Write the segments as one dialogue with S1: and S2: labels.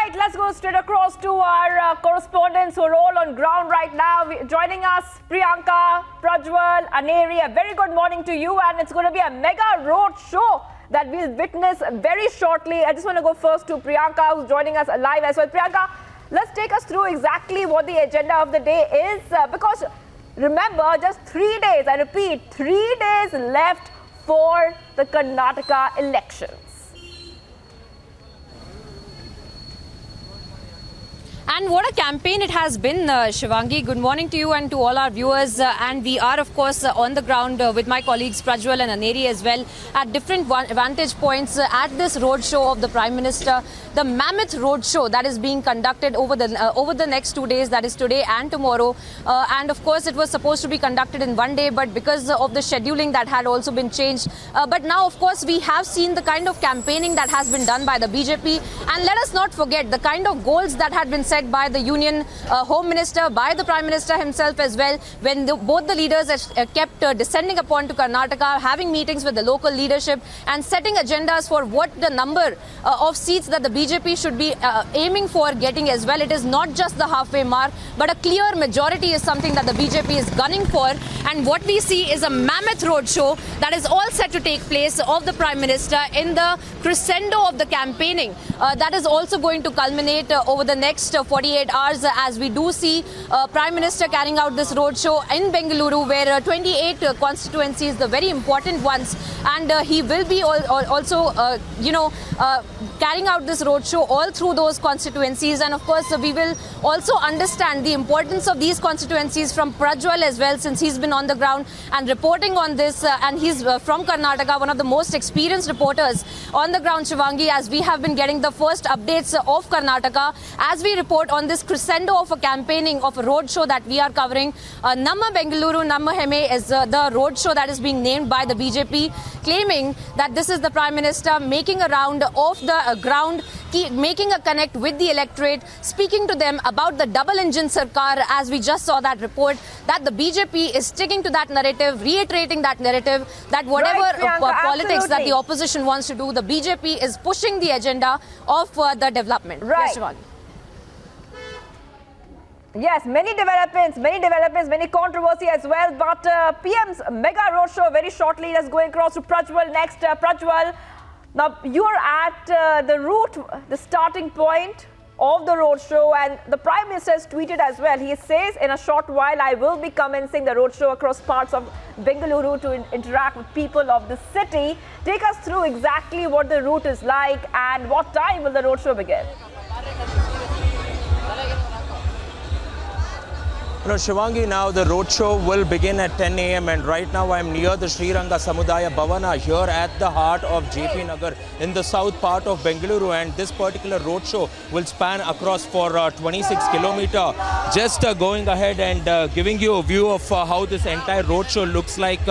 S1: right, let's go straight across to our correspondents who are all on ground right now. Joining us, Priyanka, Prajwal, Aneri, a very good morning to you. And it's going to be a mega road show that we'll witness very shortly. I just want to go first to Priyanka, who's joining us live as well. Priyanka, let's take us through exactly what the agenda of the day is. Because remember, just 3 days, I repeat, 3 days left for the Karnataka elections.
S2: And what a campaign it has been, Shivangi. Good morning to you and to all our viewers. And we are, of course, on the ground with my colleagues Prajwal and Aneri as well at different vantage points at this roadshow of the Prime Minister. The mammoth roadshow that is being conducted over the next 2 days, that is today and tomorrow. And of course, it was supposed to be conducted in one day, but because of the scheduling that had also been changed. But now, of course, we have seen the kind of campaigning that has been done by the BJP. And let us not forget the kind of goals that had been set by the Union Home Minister, by the Prime Minister himself as well, when both the leaders kept descending upon to Karnataka, having meetings with the local leadership and setting agendas for what the number of seats that the BJP should be aiming for getting as well. It is not just the halfway mark, but a clear majority is something that the BJP is gunning for. And what we see is a mammoth roadshow that is all set to take place of the Prime Minister in the crescendo of the campaigning. That is also going to culminate over the next 48 hours as we do see Prime Minister carrying out this roadshow in Bengaluru, where 28 constituencies, the very important ones, and he will be also carrying out this roadshow all through those constituencies. And of course, we will also understand the importance of these constituencies from Prajwal as well, since he's been on the ground and reporting on this, and he's from Karnataka, one of the most experienced reporters on the ground, Shivangi, as we have been getting the first updates of Karnataka as we report on this crescendo of a campaigning of a roadshow that we are covering. Namma Bengaluru, Namma Heme is the roadshow that is being named by the BJP, claiming that this is the Prime Minister making a round of the ground, making a connect with the electorate, speaking to them about the double engine sarkar, as we just saw that report, that the BJP is sticking to that narrative, reiterating that narrative, that whatever politics that the opposition wants to do, the BJP is pushing the agenda of the development.
S1: Right.
S2: Yes,
S1: yes, many developments, many controversy as well. But PM's mega roadshow very shortly. Let's go across to Prajwal next. Prajwal, now you're at the starting point of the roadshow, and the Prime Minister has tweeted as well. He says, in a short while, I will be commencing the roadshow across parts of Bengaluru to interact with people of the city. Take us through exactly what the route is like and what time will the roadshow begin?
S3: Shivangi, now the roadshow will begin at 10 a.m. and right now I'm near the Sriranga Samudaya Bhavana here at the heart of JP Nagar in the south part of Bengaluru, and this particular roadshow will span across for 26 kilometers. Just going ahead and giving you a view of how this entire roadshow looks like.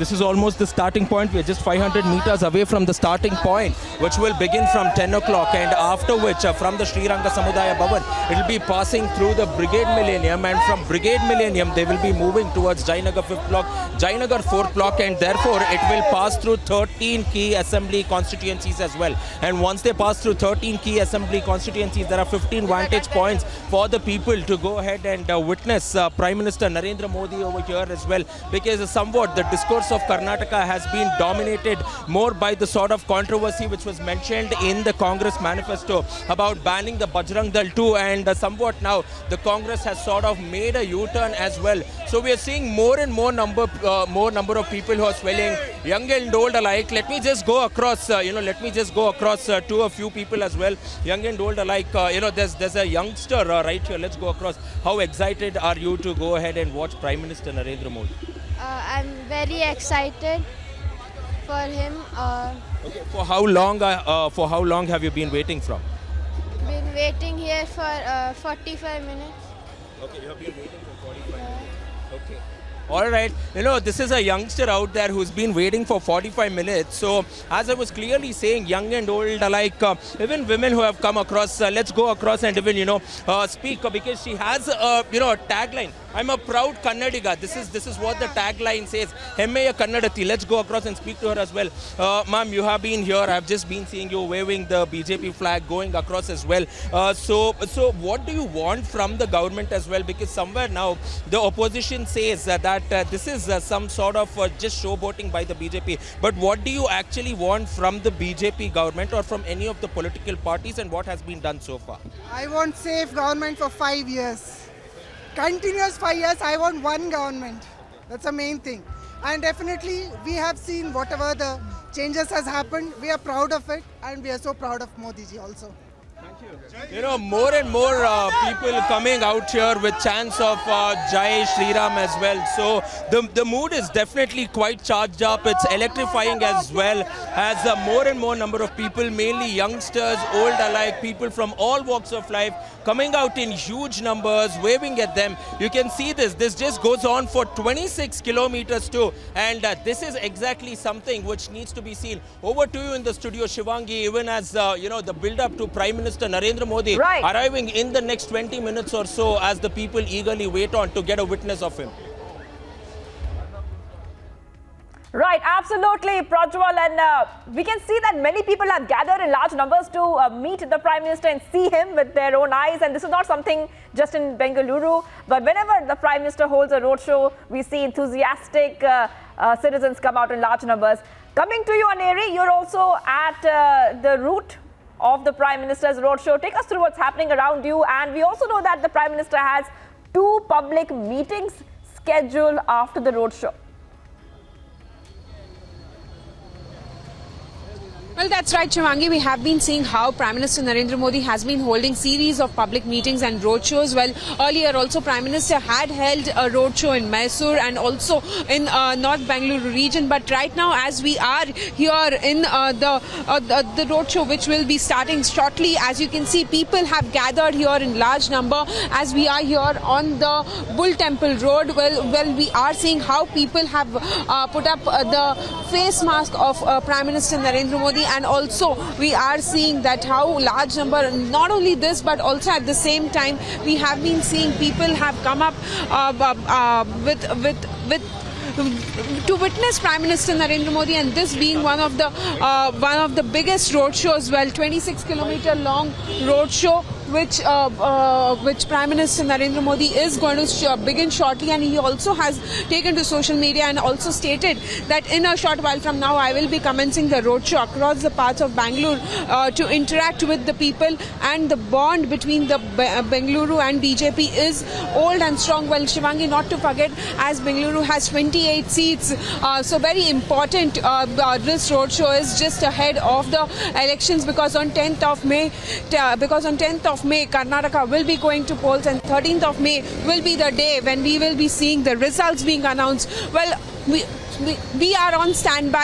S3: This is almost the starting point. We're just 500 meters away from the starting point, which will begin from 10 o'clock, and after which from the Sriranga Samudaya Bhavan, it will be passing through the Brigade Millennium, and from Brigade Millennium they will be moving towards Jainagar 5th block, Jainagar 4th block, and therefore it will pass through 13 key assembly constituencies as well. And once they pass through 13 key assembly constituencies, there are 15 vantage points for the people to go ahead and witness Prime Minister Narendra Modi over here as well, because somewhat the discourse of Karnataka has been dominated more by the sort of controversy which was mentioned in the Congress manifesto about banning the Bajrang Dal too, and somewhat now the Congress has sort of made a U-turn as well. So we are seeing more and more number of people who are swelling, young and old alike. Let me just go across, to a few people as well, young and old alike. There's a youngster right here. Let's go across. How excited are you to go ahead and watch Prime Minister Narendra Modi?
S4: I'm very excited for him.
S3: Okay. For how long have you been waiting from?
S4: Been waiting here for 45 minutes.
S3: Okay, you have been waiting for 45 minutes. Okay. All right. This is a youngster out there who's been waiting for 45 minutes. So, as I was clearly saying, young and old alike, even women who have come across, let's go across and even, speak, because she has, a tagline. I'm a proud Kannadiga. This is what the tagline says. Hemmeya Kannadati. Let's go across and speak to her as well. Ma'am, you have been here. I've just been seeing you waving the BJP flag, going across as well. So what do you want from the government as well? Because somewhere now the opposition says that this is some sort of just showboating by the BJP. But what do you actually want from the BJP government or from any of the political parties, and what has been done so far?
S5: I want safe government for 5 years. Continuous 5 years, I want one government. That's the main thing. And definitely, we have seen whatever the changes has happened. We are proud of it, and we are so proud of Modi ji also.
S3: You know, more and more people coming out here with chants of Jai Shri Ram as well. So the mood is definitely quite charged up. It's electrifying as well as more and more number of people, mainly youngsters, old alike, people from all walks of life, coming out in huge numbers, waving at them. You can see this. This just goes on for 26 kilometers too. And this is exactly something which needs to be seen. Over to you in the studio, Shivangi, even as, you know, the build-up to Prime Minister Narendra Modi arriving in the next 20 minutes or so as the people eagerly wait on to get a witness of him.
S1: Right, absolutely, Prajwal, and we can see that many people have gathered in large numbers to meet the Prime Minister and see him with their own eyes. And this is not something just in Bengaluru, but whenever the Prime Minister holds a roadshow, we see enthusiastic citizens come out in large numbers. Coming to you, Aneri, you're also at the route of the Prime Minister's roadshow. Take us through what's happening around you. And we also know that the Prime Minister has 2 public meetings scheduled after the roadshow.
S6: Well, that's right, Shivangi. We have been seeing how Prime Minister Narendra Modi has been holding series of public meetings and roadshows. Well, earlier also Prime Minister had held a roadshow in Mysore and also in North Bengaluru region. But right now, as we are here in the roadshow, which will be starting shortly, as you can see, people have gathered here in large number as we are here on the Bull Temple Road. Well, we are seeing how people have put up the face mask of Prime Minister Narendra Modi. And also we are seeing that how large number, not only this but also at the same time we have been seeing people have come up to witness Prime Minister Narendra Modi, and this being one of the biggest roadshows. Well, 26-kilometer long roadshow which Prime Minister Narendra Modi is going to begin shortly, and he also has taken to social media and also stated that in a short while from now I will be commencing the roadshow across the parts of Bengaluru to interact with the people, and the bond between the Bengaluru and BJP is old and strong. Well, Shivangi, not to forget, as Bengaluru has 28 seats, so very important this roadshow is just ahead of the elections, because on 10th of May, Karnataka will be going to polls, and 13th of May will be the day when we will be seeing the results being announced. Well, we are on standby.